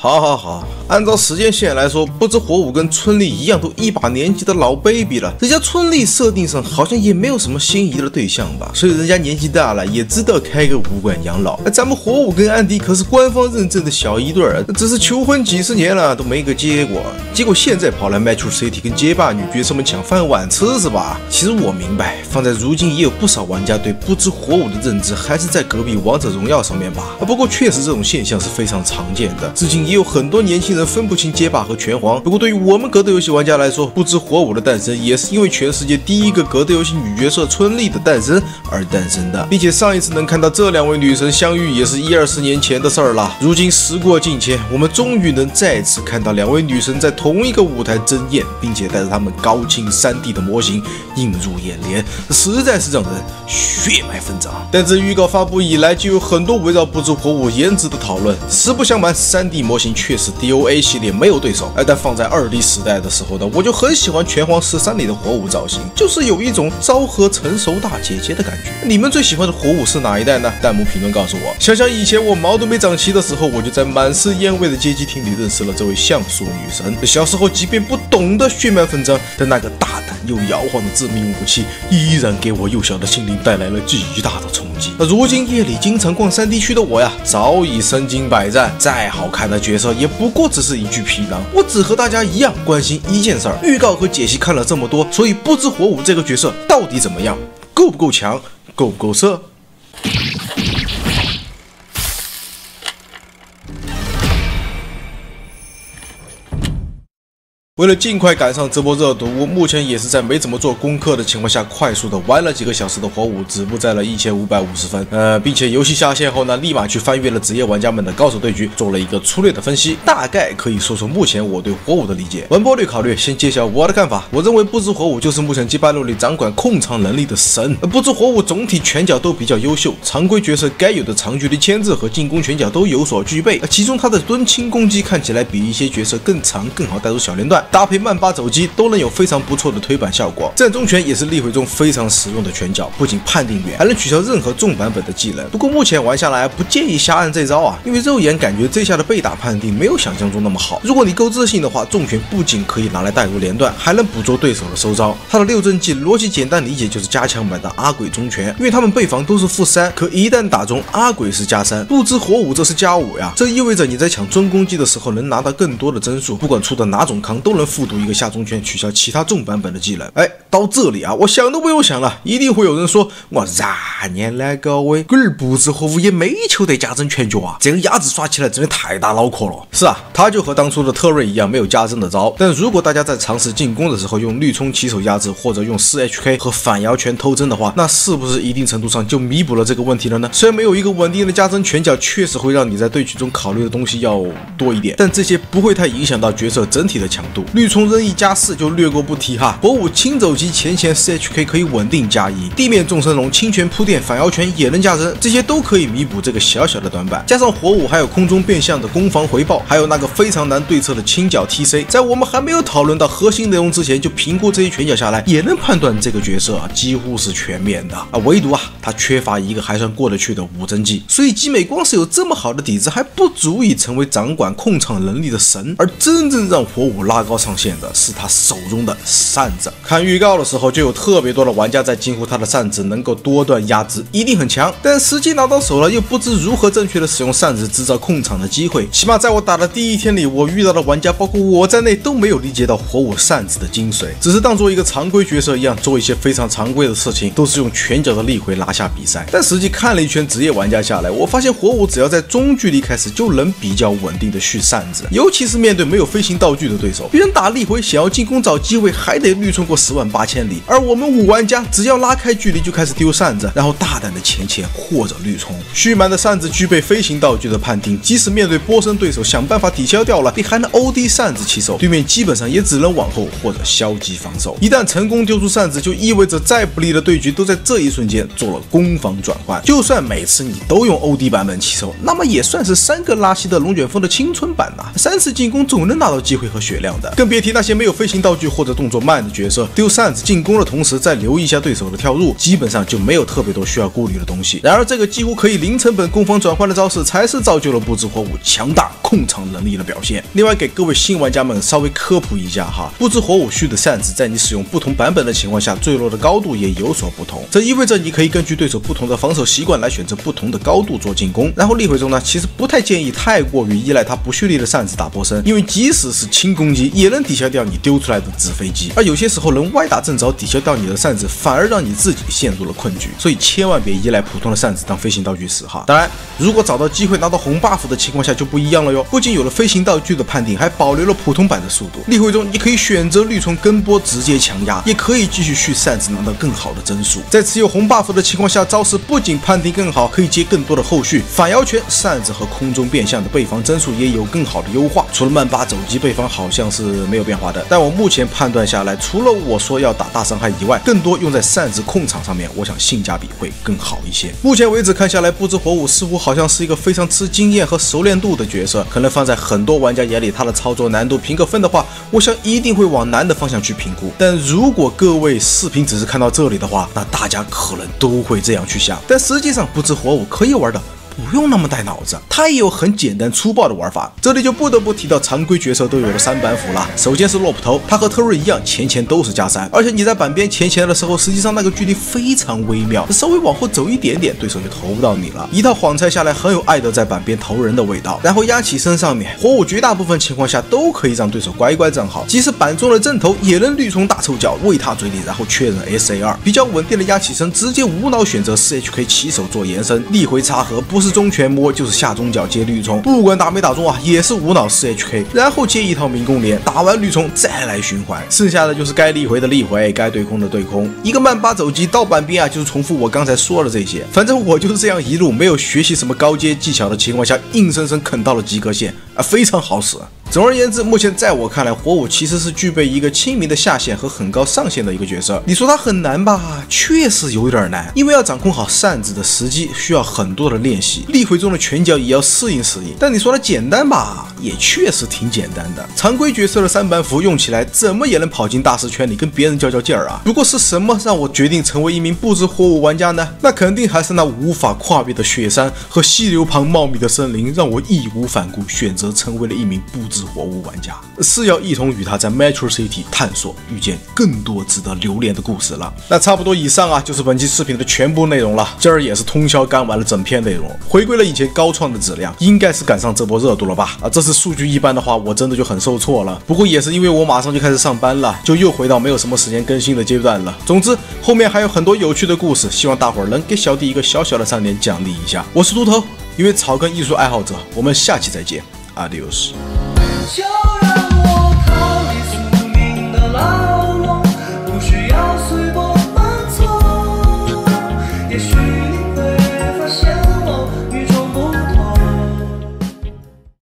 好，按照时间线来说，不知火舞跟春丽一样都一把年纪的老 baby 了，人家春丽设定上好像也没有什么心仪的对象吧，所以人家年纪大了也知道开个武馆养老。咱们火舞跟安迪可是官方认证的小一对儿，只是求婚几十年了都没个结果，结果现在跑来 Metro City 跟街霸女角色们抢饭碗吃是吧？其实我明白，放在如今也有不少玩家对不知火舞的认知还是在隔壁王者荣耀上面吧。不过确实这种现象是非常常见的，至今也有很多年轻人分不清街霸和拳皇。不过对于我们格斗游戏玩家来说，不知火舞的诞生也是因为全世界第一个格斗游戏女角色春丽的诞生而诞生的，并且上一次能看到这两位女神相遇也是10-20年前的事儿了。如今时过境迁，我们终于能再次看到两位女神在同一个舞台争艳，并且带着她们高清 3D 的模型映入眼帘，实在是让人血脉纷张。但自预告发布以来，就有很多围绕不知火舞颜值的讨论。实不相瞒，3D 模型确实 DOA 系列没有对手，但放在2D 时代的时候呢，我就很喜欢拳皇13里的火舞造型，就是有一种昭和成熟大姐姐的感觉。你们最喜欢的火舞是哪一代呢？弹幕评论告诉我。想想以前我毛都没长齐的时候，我就在满是烟味的街机厅里认识了这位像素女神。小时候即便不懂得血脉纷张，但那个大胆又摇晃的致命武器，依然给我幼小的心灵带来了巨大的冲击。如今夜里经常逛3D 区的我呀，早已身经百战，再好看的角色也不过只是一具皮囊。我只和大家一样关心一件事儿，预告和解析看了这么多，所以不知火舞这个角色到底怎么样，够不够强，够不够色？为了尽快赶上这波热度，我目前也是在没怎么做功课的情况下，快速的玩了几个小时的火舞，止步在了1550分。并且游戏下线后呢，立马去翻阅了职业玩家们的高手对局，做了一个粗略的分析，大概可以说说目前我对火舞的理解。完播率考虑，先揭晓我的看法。我认为不知火舞就是目前G86里掌管控场能力的神。不知火舞总体拳脚都比较优秀，常规角色该有的长距离牵制和进攻拳脚都有所具备。其中他的蹲轻攻击看起来比一些角色更长，更好带入小连段。搭配慢8走击都能有非常不错的推板效果。战中拳也是例会中非常实用的拳脚，不仅判定远，还能取消任何重版本的技能。不过目前玩下来不建议瞎按这招啊，因为肉眼感觉这下的被打判定没有想象中那么好。如果你够自信的话，重拳不仅可以拿来带入连段，还能捕捉对手的收招。它的6阵技逻辑简单理解就是加强版的阿鬼中拳，因为他们背防都是-3，可一旦打中阿鬼是+3，不知火舞这是+5呀。这意味着你在抢蹲攻击的时候能拿到更多的帧数，不管出的哪种康都能复读一个下中拳，取消其他重版本的技能。到这里啊，我想都不用想了，一定会有人说我啥年来各位龟儿不知火舞也没求得加增拳脚啊，这个鸭子耍起来真的太大脑壳了。是啊，他就和当初的特瑞一样没有加增的招，但如果大家在尝试进攻的时候用绿冲起手压制，或者用4HK 和反摇拳偷帧的话，那是不是一定程度上就弥补了这个问题了呢？虽然没有一个稳定的加增拳脚确实会让你在对局中考虑的东西要多一点，但这些不会太影响到角色整体的强度。绿冲任意+4就略过不提哈，火舞轻走击前 4HK 可以稳定+1，地面纵深龙轻拳铺垫反摇拳也能加增，这些都可以弥补这个小小的短板。加上火舞还有空中变向的攻防回报，还有那个非常难对策的轻脚 TC， 在我们还没有讨论到核心内容之前，就评估这些拳脚下来，也能判断这个角色几乎是全面的唯独他缺乏一个还算过得去的5阵技，所以集美光是有这么好的底子，还不足以成为掌管控场能力的神。而真正让火舞拉高上限的是他手中的扇子。看预告的时候，就有特别多的玩家在惊呼他的扇子能够多段压制，一定很强。但实际拿到手了，又不知如何正确的使用扇子制造控场的机会。起码在我打的第1天里，我遇到的玩家，包括我在内，都没有理解到火舞扇子的精髓，只是当做一个常规角色一样做一些非常常规的事情，都是用拳脚的力回拿下比赛。但实际看了一圈职业玩家下来，我发现火舞只要在中距离开始就能比较稳定的续扇子，尤其是面对没有飞行道具的对手，别人打力回想要进攻找机会，还得绿冲过108000里，而我们5玩家只要拉开距离就开始丢扇子，然后大胆的前或者绿冲。续满的扇子具备飞行道具的判定，即使面对波身对手想办法抵消掉了，你还能 OD 扇子起手，对面基本上也只能往后或者消极防守。一旦成功丢出扇子，就意味着再不利的对局都在这一瞬间做了攻防转换。就算每次你都用 OD 版本起手，那么也算是3个拉稀的龙卷风的青春版呐，3次进攻总能拿到机会和血量的。更别提那些没有飞行道具或者动作慢的角色，丢扇子进攻的同时再留意一下对手的跳入，基本上就没有特别多需要顾虑的东西。然而这个几乎可以零成本攻防转换的招式，才是造就了不知火舞强大控场能力的表现。另外给各位新玩家们稍微科普一下哈，不知火舞须的扇子在你使用不同版本的情况下，坠落的高度也有所不同，这意味着你可以根据对手不同的防守习惯来选择不同的高度做进攻。然后例会中呢，其实不太建议太过于依赖他不蓄力的扇子打波身，因为即使是轻攻击也能抵消掉你丢出来的纸飞机，而有些时候能歪打正着抵消掉你的扇子，反而让你自己陷入了困局。所以千万别依赖普通的扇子当飞行道具使哈。当然，如果找到机会拿到红 buff 的情况下就不一样了哟，不仅有了飞行道具的判定，还保留了普通版的速度。例会中你可以选择绿虫跟波直接强压，也可以继续续扇子拿到更好的帧数。在持有红 buff 的情况下，招式不仅判定更好，可以接更多的后续，反摇拳、扇子和空中变向的备防帧数也有更好的优化。除了慢8走击备防好像是没有变化的，但我目前判断下来，除了我说要打大伤害以外，更多用在扇子控场上面，我想性价比会更好一些。目前为止看下来，不知火舞似乎好像是一个非常吃经验和熟练度的角色，可能放在很多玩家眼里，他的操作难度评个分的话，我想一定会往难的方向去评估。但如果各位视频只是看到这里的话，那大家可能都会这样去想。但实际上，不知火舞可以玩的不用那么带脑子，它也有很简单粗暴的玩法。这里就不得不提到常规角色都有的3板斧了。首先是洛普头，它和特瑞一样，前都是+3，而且你在板边前的时候，实际上那个距离非常微妙，稍微往后走一点点，对手就投不到你了。一套晃拆下来，很有艾德在板边投人的味道。然后压起身上面，火舞绝大部分情况下都可以让对手乖乖站好，即使板中的正头也能绿虫大臭脚喂他嘴里，然后确认 SAR。比较稳定的压起身，直接无脑选择 4HK 起手做延伸，逆回插合，不是中拳摸就是下中脚接绿虫，不管打没打中啊，也是无脑 4HK， 然后接一套民工连，打完绿虫再来循环，剩下的就是该立回的立回，该对空的对空。一个慢8走击到板边啊，就是重复我刚才说的这些。反正我就是这样一路没有学习什么高阶技巧的情况下，硬生生啃到了及格线啊，非常好使。总而言之，目前在我看来，火舞其实是具备一个亲民的下限和很高上限的一个角色。你说它很难吧？确实有点难，因为要掌控好扇子的时机，需要很多的练习。立回中的拳脚也要适应。但你说它简单吧？也确实挺简单的。常规角色的3板斧用起来，怎么也能跑进大师圈里跟别人较劲儿啊。不过是什么让我决定成为一名不知火舞玩家呢？那肯定还是那无法跨越的雪山和溪流旁茂密的森林，让我义无反顾选择成为了一名不知火舞玩家，是要一同与他在 Metro City 探索，遇见更多值得留恋的故事了。那差不多以上啊，就是本期视频的全部内容了。这儿也是通宵干完了整篇内容，回归了以前高创的质量，应该是赶上这波热度了吧？这次数据一般的话，我真的就很受挫了。不过也是因为我马上就开始上班了，就又回到没有什么时间更新的阶段了。总之，后面还有很多有趣的故事，希望大伙儿能给小弟一个小小的3连奖励一下。我是秃头，一位草根艺术爱好者，我们下期再见 ，Adios。